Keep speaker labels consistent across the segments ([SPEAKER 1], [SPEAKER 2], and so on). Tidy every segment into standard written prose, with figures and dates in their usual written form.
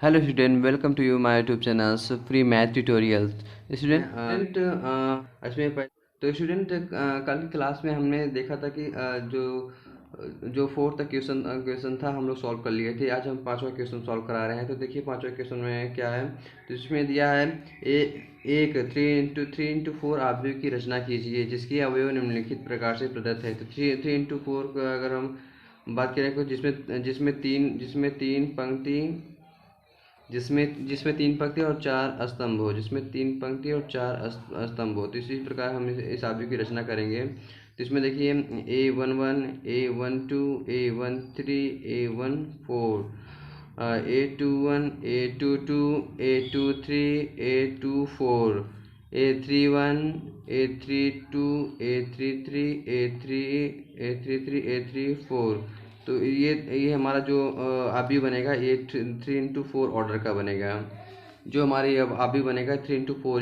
[SPEAKER 1] Hello student, welcome to you my YouTube channel so free math tutorials. Student इसमें तो student कल की class में हमने देखा था कि जो फोर्थ तक क्वेश्चन था हम लोग सॉल्व कर लिए थे। आज हम पांचवा क्वेश्चन सॉल्व करा रहे हैं। तो देखिए पांचवा क्वेश्चन में क्या है। तो इसमें दिया है एक 3 into 4 अवयव की रचना कीजिए जिसकी अवयव निम्नलिखित प्रकार से प्रदत्त है। तो 3 into 4 का अगर हम बात करें तो जिसमें तीन पंक्ति जिसमें तीन पंक्ति और चार स्तंभ हो तो इसी प्रकार हम इस अवयव की रचना करेंगे। तो इसमें देखिए A11 A12 A13 A14 A21 A22 A23 A24 A31 A32 A33 A34। तो ये हमारा जो अभी बनेगा ये 3 into 4 ऑर्डर का बनेगा। जो हमारी अब अभी बनेगा 3 into 4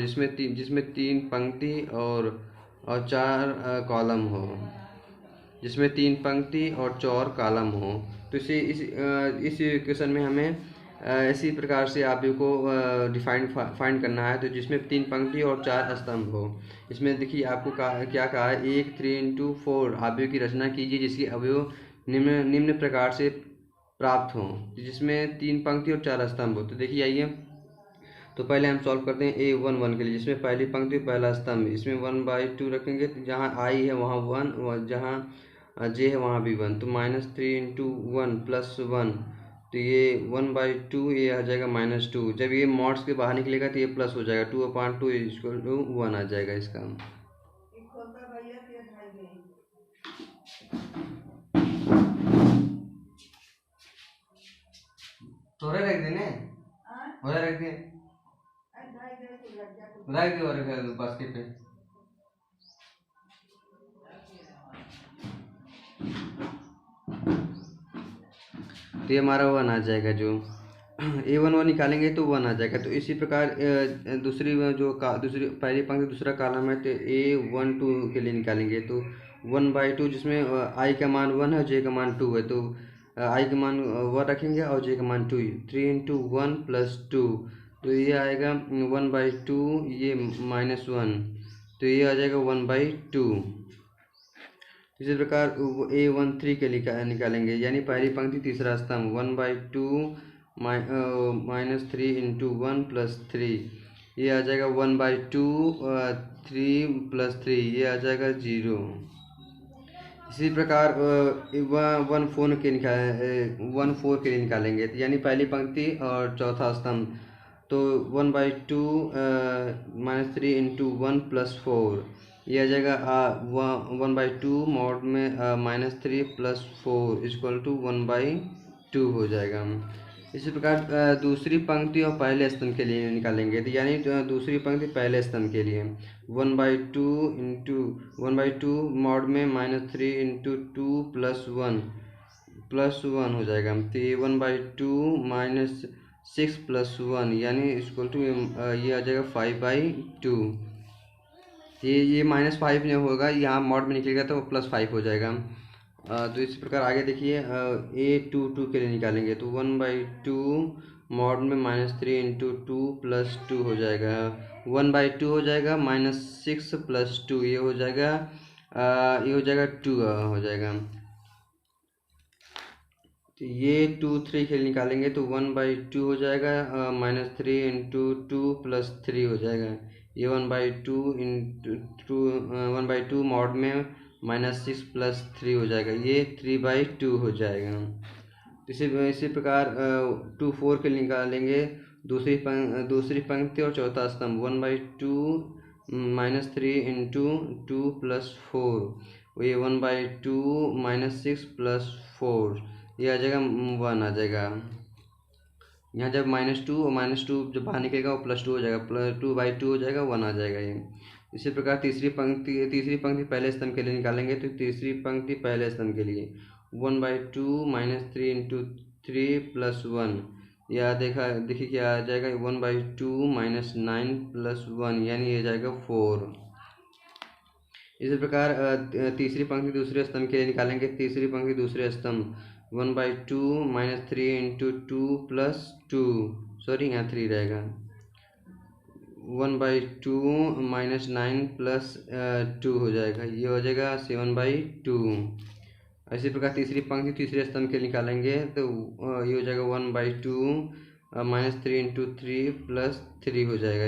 [SPEAKER 1] जिसमें तीन पंक्ति और चार कॉलम हो, जिसमें तीन पंक्ति और चार कॉलम हो। तो इस इक्वेशन में हमें इसी प्रकार से अवयव को फाइंड करना है। तो जिसमें तीन पंक्ति और चार स्तंभ हो। इसमें देखिए आपको क्या कहा है, एक 3 into 4 अवयव की रचना कीजिए जिसकी अवयव निम्न प्रकार से प्राप्त हो, जिसमें तीन पंक्ति और चार स्तंभ हो। तो देखिए आइए, तो पहले हम सॉल्व करते हैं A11 के लिए, जिसमें पहली पंक्ति पहला स्तंभ। इसमें 1/2 रखेंगे तो जहाँ I है वहाँ 1 और जहाँ J है वहाँ भी 1। तो -3 into 1 + 1। तो ये 1/2 ये आ जाएगा -2। जब ये मॉड्स के बाहर निकलेगा तो ये प्लस हो जाएगा, 2/2 = 1 आ जाएगा इसका। थोड़े रख देने थोड़े रख दे रख दे और बास्केट पे। तो ये हमारा 1 आ जाएगा। जो A11 निकालेंगे तो 1 आ जाएगा। तो इसी प्रकार दूसरी दूसरी पहली पंक्ति दूसरा कॉलम है तो A12 के लिए निकालेंगे तो 1/2, जिसमें I का मान 1 है, J का मान 2 है। तो I का मान 1 रखेंगे और J का मान 2। 3 into 1 + 2। तो ये आएगा 1/2, ये -1। तो ये आ जाएगा 1/2। इसी प्रकार A13 के निकालेंगे, यानी पहली पंक्ति तीसरा स्तंभ 1/2 -3 into 1 + 3। ये आ जाएगा 1/2 3 + 3, ये आ जाएगा 0। इसी प्रकार 1/4 के लिए निकालेंगे, यानी पहली पंक्ति और चौथा स्तंभ। तो 1/2 -3 into 1 + 4, ये आ जाएगा 1/2 मॉड में -3 + 4 = 1/2 हो जाएगा। इसी प्रकार दूसरी पंक्ति और पहले स्तंभ के लिए निकालेंगे, तो यानी दूसरी पंक्ति पहले स्तंभ के लिए 1/2 मॉड में -3 into 2 + 1 हो जाएगा। तो ये 1/2 -6 + 1 यानी ये आ जाएगा 5/2। ये -5 नहीं होगा, यहाँ मॉड में निकलेगा तो +5 हो जाएगा। तो इस प्रकार आगे देखिए A22 के लिए निकालेंगे तो 1/2 मॉड में -3 into 2 + 2 हो जाएगा, 1/2 हो जाएगा। -6 + 2 ये हो जाएगा 2 हो जाएगा। तो ये 2 3 के लिए निकालेंगे तो 1/2 हो जाएगा, -3 into 2 + 3 हो जाएगा। ये 1/2 मॉड में -6 + 3 हो जाएगा, ये 3/2 हो जाएगा। इसी प्रकार 2 4 के लिए निकालेंगे, दूसरी पंक्ति और चौथा स्तंभ 1/2 -3 into 2 + 4, ये 1/2 -6 + 4, ये आ जाएगा 1 आ जाएगा। यहाँ जब -2 और -2 जब बाहर निकलेगा वो +2 हो जाएगा, 2/2 हो जाएगा, 1 आ जाएगा ये। इसी प्रकार तीसरी पंक्ति पहले स्तंभ के लिए निकालेंगे तो तीसरी पंक्ति पहले स्तंभ के लिए 1/2 -3 into 3 + 1, यह देखिए क्या आ जाएगा 1/2 -9 + 1 यानी ये जाएगा 4। इसी प्रकार तीसरी पंक्ति दूसरे स्तंभ के लिए निकालेंगे, तीसरी पंक्ति दूसरे स्तंभ 1/2 माइनस 3 × 2 प्लस 2, सॉरी यहाँ 3 रहेगा, 1/2 माइनस 9 प्लस 2 हो जाएगा, ये हो जाएगा 7/2। इसी प्रकार तीसरी पंक्ति तीसरे स्तंभ के निकालेंगे तो ये हो जाएगा 1/2 माइनस 3 × 3 प्लस 3 हो जाएगा,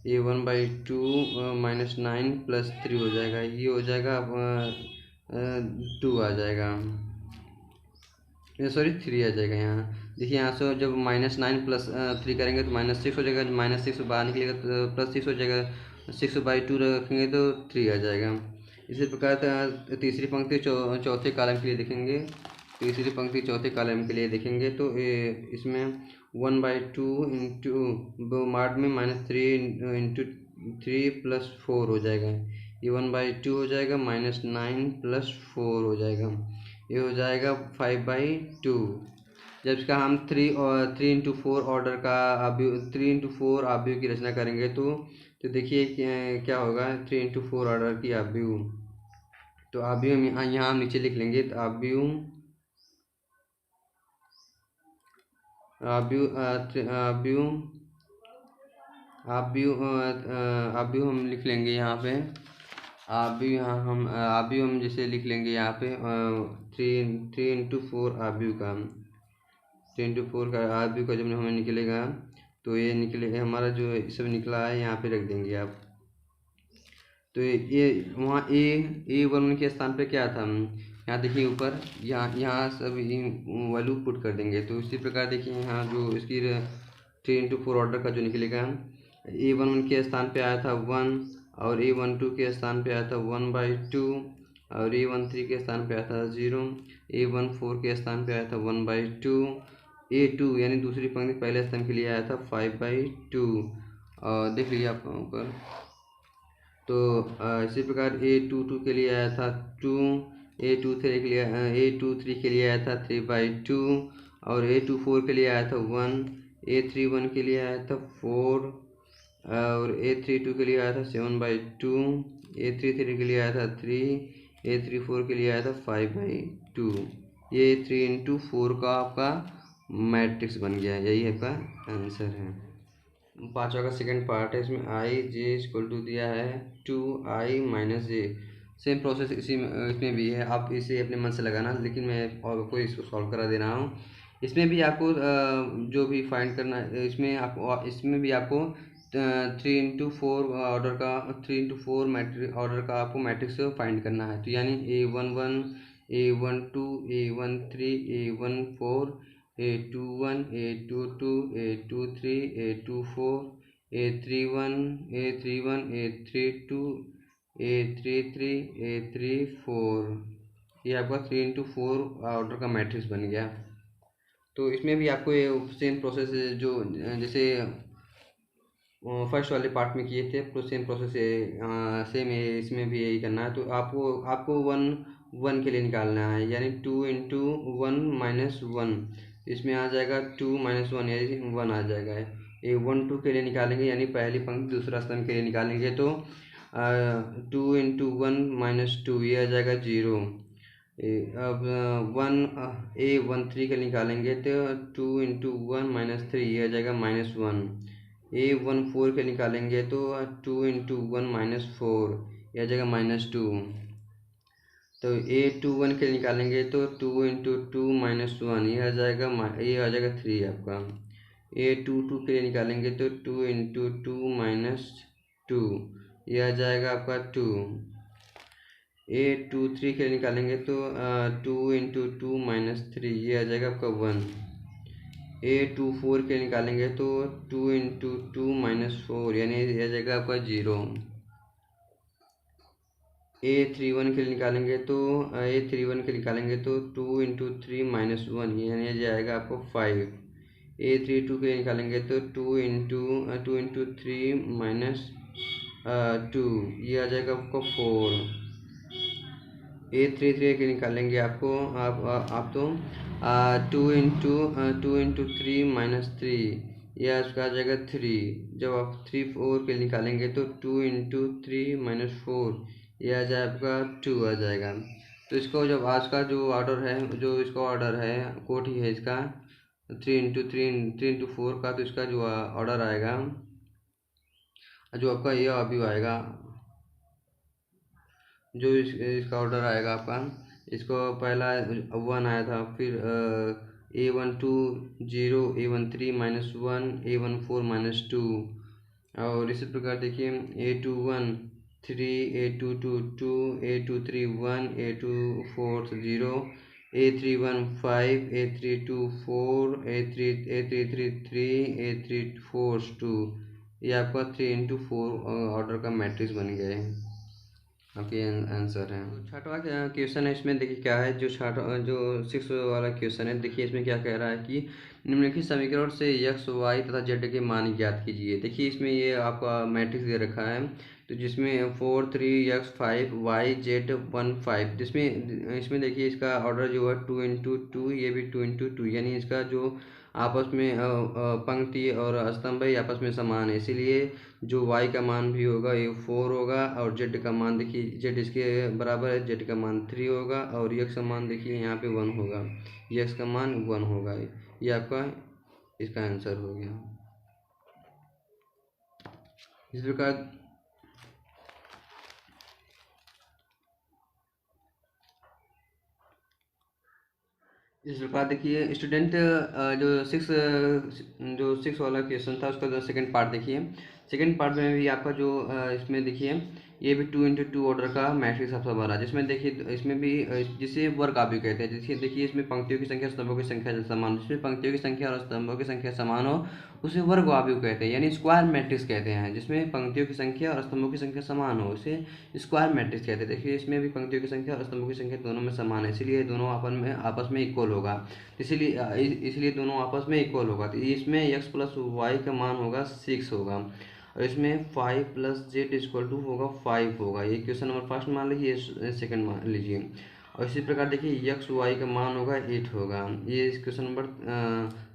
[SPEAKER 1] ये 1/2 माइनस 9 प्लस 3 हो जाएगा, ये हो जाएगा 2 आ जाएगा, सॉरी 3 आ जाएगा। यहाँ देखिए, यहाँ से जब -9 प्लस 3 करेंगे तो -6 हो जाएगा, -6 बाहर निकलेगा तो +6 हो जाएगा, 6/2 रखेंगे तो 3 आ जाएगा। इसी प्रकार तीसरी पंक्ति चौथे कॉलम के लिए देखेंगे, तीसरी पंक्ति चौथे कॉलम के लिए देखेंगे तो इसमें 1/2 इंटू मार्ड में -3 × 3 प्लस 4 हो जाएगा, ये 1/2 हो जाएगा, -9 प्लस 4 हो जाएगा, ये हो जाएगा 5/2। जब इसका हम 3 × 4 ऑर्डर का 3 × 4 आव्यूह की रचना करेंगे तो देखिए क्या होगा, 3 × 4 ऑर्डर की आव्यूह, तो आव्यूह यहाँ हम नीचे लिख लेंगे, तो आव्यूह हम लिख लेंगे यहाँ पे, आव्यूह हम जैसे लिख लेंगे यहाँ पे 3 × 4 आव्यूह का, 3 × 4 का आव्यूह का जब हमें निकलेगा तो ये निकले हमारा जो सब निकला है यहाँ पे रख देंगे आप। तो ये वहाँ A11 के स्थान पे क्या था, यहाँ देखिए ऊपर, यहाँ सब वैल्यू पुट कर देंगे। तो इसी प्रकार देखिए यहाँ जो इसकी 3 × 4 ऑर्डर का जो निकलेगा, A11 के स्थान पे आया था 1, और A12 के स्थान पे आया था 1/2, और A13 के स्थान पे आया था 0, A14 के स्थान पे आया था 1/2, A2 यानी दूसरी पंक्ति पहले स्तंभ के लिए आया था 5/2, और देख लीजिए आप ऊपर। तो इसी प्रकार A22 के लिए आया था 2, A23 के लिए आया था 3/2, और A24 के लिए आया था 1, A31 के लिए आया था 4, और A32 के लिए आया था 7/2, A33 के लिए आया था 3, A34 के लिए आया था 5/2। ये 3 × 4 का आपका मैट्रिक्स बन गया, यही आपका आंसर है। पाँचवा का सेकंड पार्ट है, इसमें i(j) दिया है 2i - j। सेम प्रोसेस इसमें भी है, आप इसे अपने मन से लगाना, लेकिन मैं और कोई इसको सॉल्व करा दे रहा हूँ। इसमें भी आपको जो भी फाइंड करना है, इसमें भी आपको 3 × 4 ऑर्डर का 3 × 4 मैट्रिक्स ऑर्डर का आपको मैट्रिक्स फाइंड करना है। तो यानी A11, A12, A13, A14, A21, A22, A23, A24, A31, A32, A33, A34, ये आपका 3 × 4 ऑर्डर का मैट्रिक्स बन गया। तो इसमें भी आपको ये सेम प्रोसेस जो जैसे फर्स्ट वाले पार्ट में किए थे, तो सेम प्रोसेस सेम है, इसमें भी यही करना है। तो आपको 1 के लिए निकालना है, यानी 2 × 1 - 1, इसमें आ जाएगा 2 - 1 यानी 1 आ जाएगा। A12 के लिए निकालेंगे, यानी पहली पंक्ति दूसरा स्तंभ के लिए निकालेंगे तो 2 × 1 - 2 ये आ जाएगा 0। अब A13 के लिए निकालेंगे तो 2 × 1 - 3 ये आ जाएगा -1। A14 के निकालेंगे तो 2 × 1 - 4 ये आ जाएगा -2। तो A21 के निकालेंगे तो 2 × 2 - 1 ये आ जाएगा 3 आपका। A22 के लिए निकालेंगे तो 2 × 2 - 2 ये आ जाएगा आपका 2। A23 के लिए निकालेंगे तो 2 × 2 - 3 ये आ जाएगा आपका 1। A24 के लिए निकालेंगे तो 2 × 2 - 4 यानी ये आ जाएगा आपका 0। A31 के लिए निकालेंगे तो 2 × 3 - 1 यानी ये जाएगा आपको 5। A32 के लिए निकालेंगे तो 2 × 3 - 2 ये आ जाएगा आपको 4। A33 के निकालेंगे आपको आप तो 2 × 3 - 3 यह उसका आ जाएगा 3। जब आप 3 4 के निकालेंगे तो 2 × 3 - 4 यह आ जाएगा आपका 2 आ जाएगा। तो इसको जब आज का जो ऑर्डर है, जो इसका ऑर्डर है कोड ही है इसका 3 into 4 का, तो इसका जो ऑर्डर आएगा, जो आपका ये अभी आएगा, जो इसका ऑर्डर आएगा आपका, इसको पहला 1 आया था, फिर A12 0, A13 -1, A14 -2, और इसी प्रकार देखिए A21 3, A22 2, A23 1, A24 0, A31 5, A32 4, A33 3, A34 2। ये आपका 3 into 4 ऑर्डर का मैट्रिक्स बन गया है, आपके आंसर है। छठवां क्वेश्चन है, इसमें देखिए क्या है, जो 6 वाला क्वेश्चन है, देखिए इसमें क्या कह रहा है कि निम्नलिखित समीकरण से x y तथा z के मान ज्ञात कीजिए। देखिए इसमें ये आपका मैट्रिक्स दे रखा है, तो जिसमें 4 3 x 5 y z 1 5, जिसमें इसमें देखिए इसका ऑर्डर जो है 2 into 2, ये भी 2 into 2, यानी इसका जो आपस में पंक्ति और स्तंभ है आपस में समान है, इसीलिए जो y का मान भी होगा ये 4 होगा, और z का मान देखिए z इसके बराबर है, z का मान 3 होगा, और x का मान देखिए यहाँ पे 1 होगा, x का मान 1 होगा। ये आपका इसका आंसर हो गया। इस प्रकार देखिए स्टूडेंट, जो सिक्स वाला क्वेश्चन था उसका सेकंड पार्ट देखिए। सेकंड पार्ट में भी आपका जो इसमें देखिए ये भी 2 into 2 ऑर्डर का मैट्रिक्स आपका बना, जिसमें देखिए इसमें भी जिसे वर्ग आप भी कहते हैं। जैसे देखिए इसमें पंक्तियों की संख्या स्तंभों की संख्या समान, जिसमें पंक्तियों की संख्या और स्तंभों की संख्या समान हो उसे वर्ग आप भी कहते हैं, यानी स्क्वायर मैट्रिक्स कहते हैं। जिसमें पंक्तियों की संख्या और स्तंभों की संख्या समान हो उसे स्क्वायर मैट्रिक्स कहते हैं। देखिए इसमें भी पंक्तियों की संख्या और स्तंभों की संख्या दोनों में समान है, इसलिए दोनों आपस में इक्वल होगा, इसलिए दोनों आपस में इक्वल होगा। तो इसमें x + y का मान होगा 6 होगा, और इसमें 5 + z = होगा 5 होगा। ये क्वेश्चन नंबर फर्स्ट मान लीजिए, सेकंड मान लीजिए। और इसी प्रकार देखिए x y का मान होगा 8 होगा, ये क्वेश्चन नंबर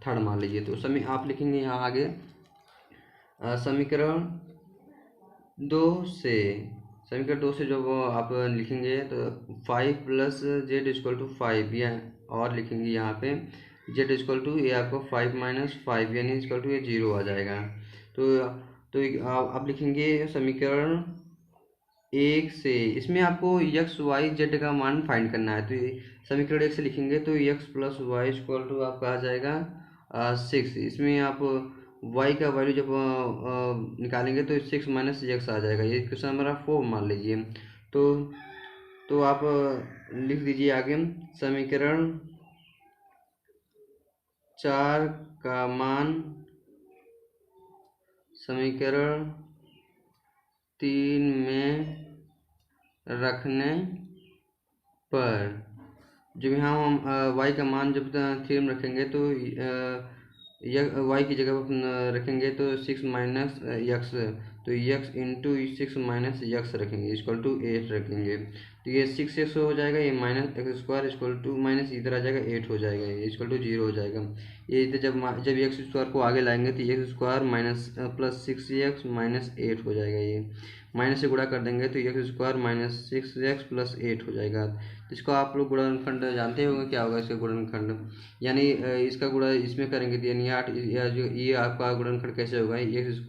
[SPEAKER 1] थर्ड मान लीजिए। तो समय आप लिखेंगे यहाँ आगे समीकरण 2 से, जब आप लिखेंगे तो 5 + z = 5, या और लिखेंगे यहाँ पे z = ये आपको 5 - 5, यानी ये 0 आ जाएगा। तो आप लिखेंगे समीकरण 1 से, इसमें आपको x y z का मान फाइंड करना है। तो समीकरण 1 से लिखेंगे तो x + y = आपका आ जाएगा 6। इसमें आप y का वैल्यू जब निकालेंगे तो 6 - x आ जाएगा, ये क्वेश्चन नंबर 4 मान लीजिए। तो आप लिख दीजिए आगे समीकरण 4 का मान समीकरण 3 में रखने पर, जब यहाँ हम y का मान जब 3 में रखेंगे तो y की जगह पर रखेंगे तो 6 - x, तो x × 6 - x रखेंगे =8 रखेंगे। तो ये 6x हो जाएगा, ये -x² माइनस इधर आ जाएगा 8 हो जाएगा, ये =0 हो जाएगा। ये इधर जब x² को आगे लाएंगे तो x² माइनस + 6x - 8 हो जाएगा, ये माइनस से गुणा कर देंगे तो x² - 6x + 8 हो जाएगा। तो इसको आप लोग गुणनखंड जानते होंगे, क्या होगा इसका गुणनखंड, यानी इसका गुणा इसमें करेंगे तो यानी 8, या जो ये आपका गुणनखंड कैसे होगा, x²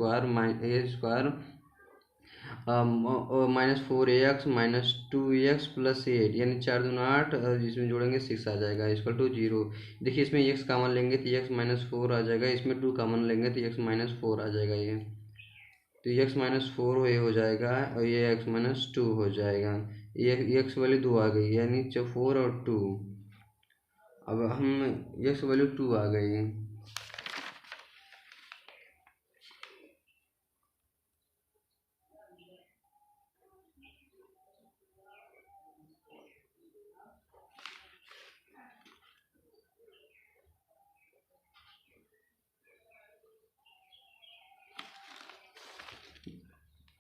[SPEAKER 1] -4ax - 2x + 8, यानी 4 दूना 8, और इसमें जोड़ेंगे 6 आ जाएगा =0। देखिए इसमें x कॉमन लेंगे तो x - 4 आ जाएगा, इसमें 2 कॉमन लेंगे तो x - 4 आ जाएगा। ये तो x - 4 ये हो जाएगा, और ये x - 2 हो जाएगा। ये x वैल्यू 2 आ गई, यानी 4 और 2, अब हम x वैल्यू 2 आ गई।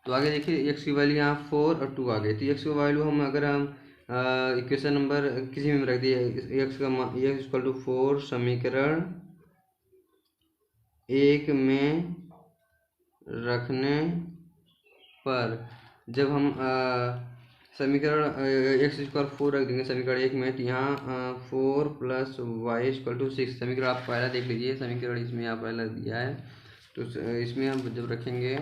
[SPEAKER 1] तो आगे देखिए x की वैल्यू यहाँ 4 और 2 आ गई। तो x की वैल्यू हम अगर हम इक्वेशन नंबर किसी में रख दिए, x = 4 समीकरण 1 में रखने पर, जब हम समीकरण एक्स स्क्वायर 4 रख देंगे समीकरण 1 में, तो यहाँ 4 प्लस वाई इक्वल टू 6। समीकरण आप पहला देख लीजिए, समीकरण इसमें आप पहला दिया है, तो इसमें हम जब रखेंगे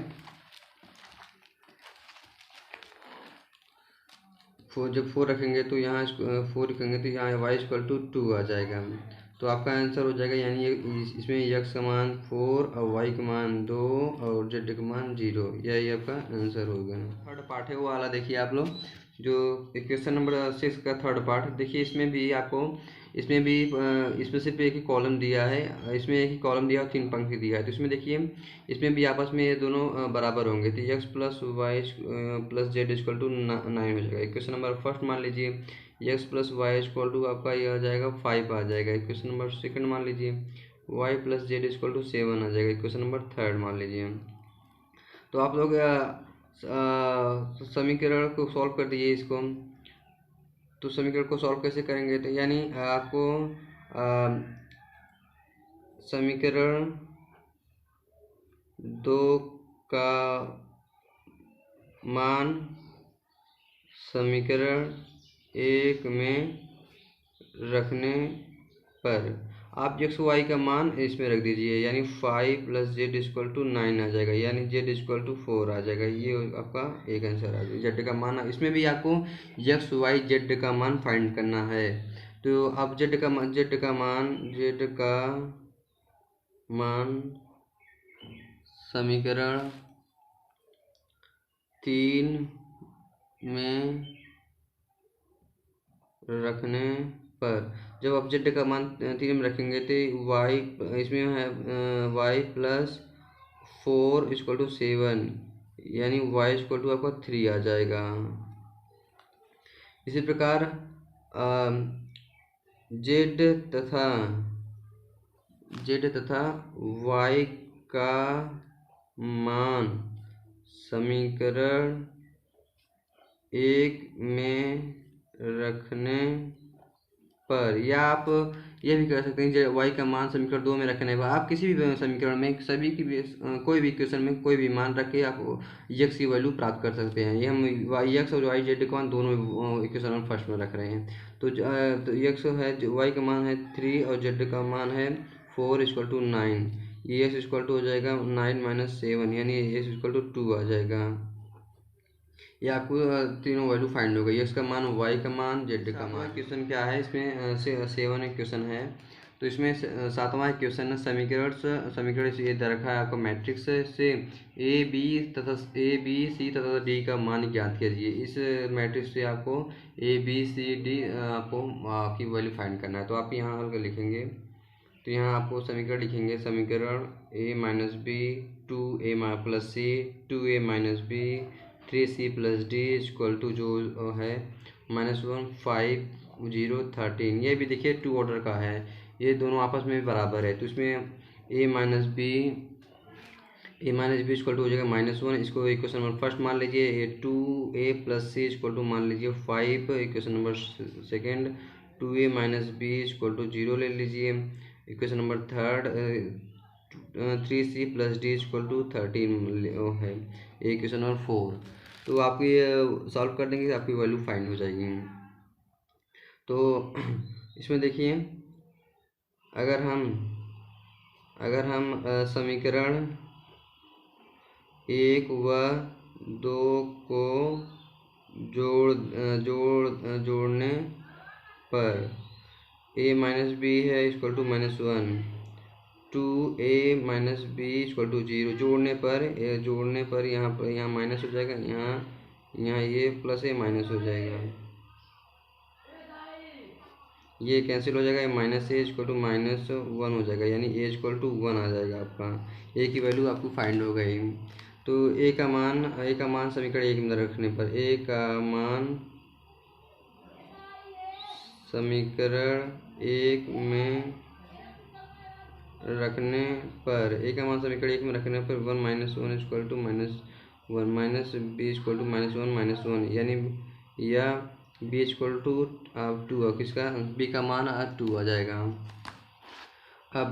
[SPEAKER 1] जब 4 रखेंगे तो यहाँ 4 रखेंगे तो यहाँ वाई इक्वल टू 2 आ जाएगा। तो आपका आंसर हो जाएगा, यानी इसमें एक्स का मान 4 और वाई का मान 2 और जेड का मान 0, यही आपका आंसर होगा। थर्ड पार्ट है वो वाला देखिए आप लोग, जो क्वेश्चन नंबर 6 का थर्ड पार्ट देखिए। इसमें भी आपको इसमें सिर्फ एक ही कॉलम दिया है, इसमें एक ही कॉलम दिया और 3 पंक्ति दिया है। तो इसमें देखिए इसमें भी आपस में ये दोनों बराबर होंगे, तो x plus y plus z equal to 9 हो जाएगा। क्वेश्चन नंबर फर्स्ट मान लीजिए x plus y equal to आपका ये आ जाएगा 5 आ जाएगा। क्वेश्चन नंबर सेकंड मान लीजिए y plus z equal to 7 आ जाएगा। क्वेश्चन नंबर थर्ड मान लीजिए। तो आप लोग समीकरण को सॉल्व कर दीजिए इसको। तो समीकरण को सॉल्व कैसे करेंगे, तो यानी आपको समीकरण 2 का मान समीकरण 1 में रखने पर आप एक्स वाई का मान इसमें रख दीजिए, यानी 5 प्लस जेड इक्वल टू 9 आ जाएगा, यानी जेड इक्वल टू 4 आ जाएगा। ये आपका एक आंसर आ जाएगा। जेड का मान इसमें भी आपको एक्स वाई जेड का मान फाइंड करना है। तो अब जेड का मान समीकरण 3 में रखने पर, जब आप जेड का मान 3 में रखेंगे तो वाई इसमें है वाई प्लस 4 इक्वल टू 7, यानी वाई इक्वल टू आपका 3 आ जाएगा। इसी प्रकार जेड तथा वाई का मान समीकरण 1 में रखने पर, या आप ये भी कर सकते हैं जब वाई का मान समीकरण 2 में रखने पर आप किसी भी समीकरण में सभी की भी कोई भी इक्वेशन में कोई भी मान रख के आप एक्स की वैल्यू प्राप्त कर सकते हैं। ये हम वाई एक्स और वाई जेड का मान दोनों इक्वेशन में फर्स्ट में रख रहे हैं। तो एक्स है, वाई का मान है 3 और जेड का मान है 4 इक्वल टू 9। ये एक्स इक्वल टू हो जाएगा 9 माइनस 7, यानी एक्स इक्वल टू 2 आ जाएगा। ये आपको तीनों वैल्यू फाइंड हो गई, एक्स का मान, वाई का मान, जेड का मान। क्वेश्चन क्या है इसमें 7 क्वेश्चन है। तो इसमें 7वां क्वेश्चन समीकरण से ये दे रखा है आपका मैट्रिक्स से ए बी सी तथा डी का मान ज्ञात कीजिए। इस मैट्रिक्स से आपको ए बी सी डी आपको की वैल्यू फाइंड करना है। तो आप यहाँ हल लिखेंगे, तो यहाँ आपको समीकरण लिखेंगे, समीकरण a minus b 2a plus c 2a minus b 3c plus d equal to जो है -1 5 0 13। ये भी देखिए 2 ऑर्डर का है, ये दोनों आपस में भी बराबर है। तो इसमें a minus b equal to हो जाएगा -1। इसको इक्वेशन नंबर फर्स्ट मान लीजिए। 2a plus C equal to मान लीजिए 5। Equation number second 2a minus b equal to 0 ले लीजिए। Equation number third 3c plus d equal to 13 है। Equation number 4। तो आप ये सॉल्व कर देंगे, आपकी वैल्यू फाइंड हो जाएगी। तो इसमें देखिए अगर हम समीकरण 1 व 2 को जोड़ने पर a माइनस बी है equal to -1, 2a minus b equal to 0। जोड़ने पर यहाँ माइनस हो जाएगा, यहाँ ये प्लस ए माइनस हो जाएगा, ये कैंसिल हो जाएगा, माइनस ए इक्वल टू -1 हो जाएगा, यानी ए इक्वल टू 1 आ जाएगा। आपका ए की वैल्यू आपको फाइंड हो गई। तो ए का मान समीकरण 1 में रखने पर, ए का मान समीकरण 1 में रखने पर 1 minus 1 equal to -1 minus b equal to -1 यानी या बी इक्वल टू 2, किसका बी का मान 2 आ जाएगा। अब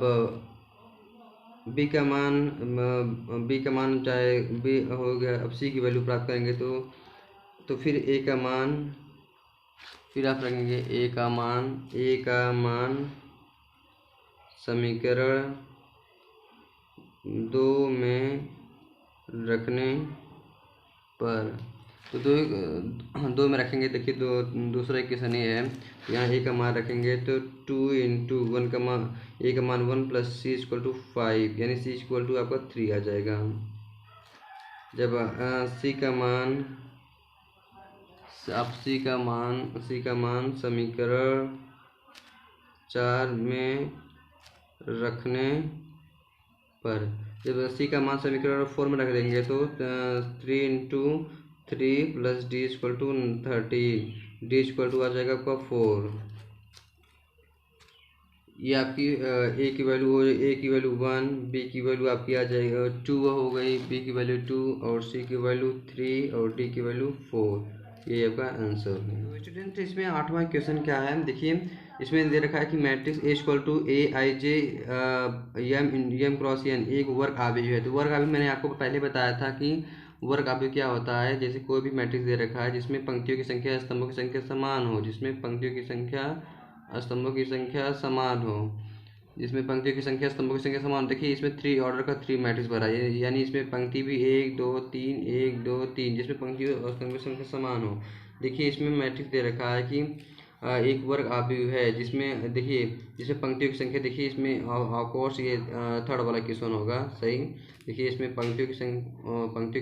[SPEAKER 1] बी का मान चाहे बी हो गया। अब सी की वैल्यू प्राप्त करेंगे, तो तो फिर ए का मान, फिर आप रखेंगे ए का मान समीकरण 2 में रखने पर, तो दो में रखेंगे। देखिए दूसरा इक्वेशन ये है, यहाँ ए का मान रखेंगे तो 2 इंटू वन का मान, ए का मान 1 प्लस सी इक्वल टू 5, यानी सी इक्वल टू आपका 3 आ जाएगा। जब सी का मान, आप सी का मान समीकरण 4 में रखने पर, जब सी का मान समीकरण 4 में रख देंगे तो 3 into 3 plus d equal to 30, d equal to आ जाएगा आपका 4। ये आपकी ए की वैल्यू हो, ए की वैल्यू 1, बी की वैल्यू आपकी आ जाएगा 2 हो गई, बी की वैल्यू 2 और सी की वैल्यू 3 और डी की वैल्यू 4। ये आपका आंसर है। तो स्टूडेंट इसमें 8वां क्वेश्चन क्या है, देखिए इसमें दे रखा है कि matrix A equal to A I J M cross N एक वर्ग आव्यूह है। तो वर्ग आव्यूह मैंने आपको पहले बताया था कि वर्ग आव्यूह क्या होता है। जैसे कोई भी मैट्रिक्स दे रखा है जिसमें पंक्तियों की संख्या स्तंभों की संख्या समान हो, जिसमें पंक्तियों की संख्या स्तंभों की संख्या समान हो, जिसमें पंक्तियों की संख्या स्तंभों की संख्या समान। देखिए इसमें 3 ऑर्डर का 3 मैट्रिक्स भरा है, यानी इसमें पंक्ति भी 1 2 3 1 2 3, जिसमें पंक्तियों और स्तंभों की संख्या समान हो। देखिए इसमें मैट्रिक्स दे रखा है कि एक वर्ग आव्यूह है जिसमें, देखिए जिसमें पंक्तियों की संख्या, देखिए इसमें ऑफकोर्स ये थर्ड वाला क्वेश्चन होगा सही। देखिए इसमें पंक्तियों की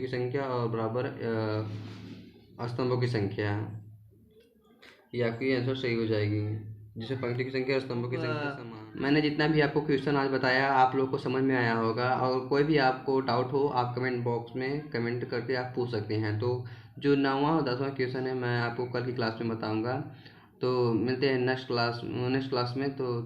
[SPEAKER 1] संख्या और बराबर स्तंभों की संख्या, ये आपकी आंसर सही हो जाएगी, जिसमें पंक्ति की संख्या और स्तंभों की संख्या समान। मैंने जितना भी आपको क्वेश्चन आज बताया आप लोग को समझ में आया होगा, और कोई भी आपको डाउट हो आप कमेंट बॉक्स में कमेंट करके आप पूछ सकते हैं। तो जो 9वां और 10वां क्वेश्चन है मैं आपको कल की क्लास में बताऊंगा। तो मिलते हैं नेक्स्ट क्लास में। तो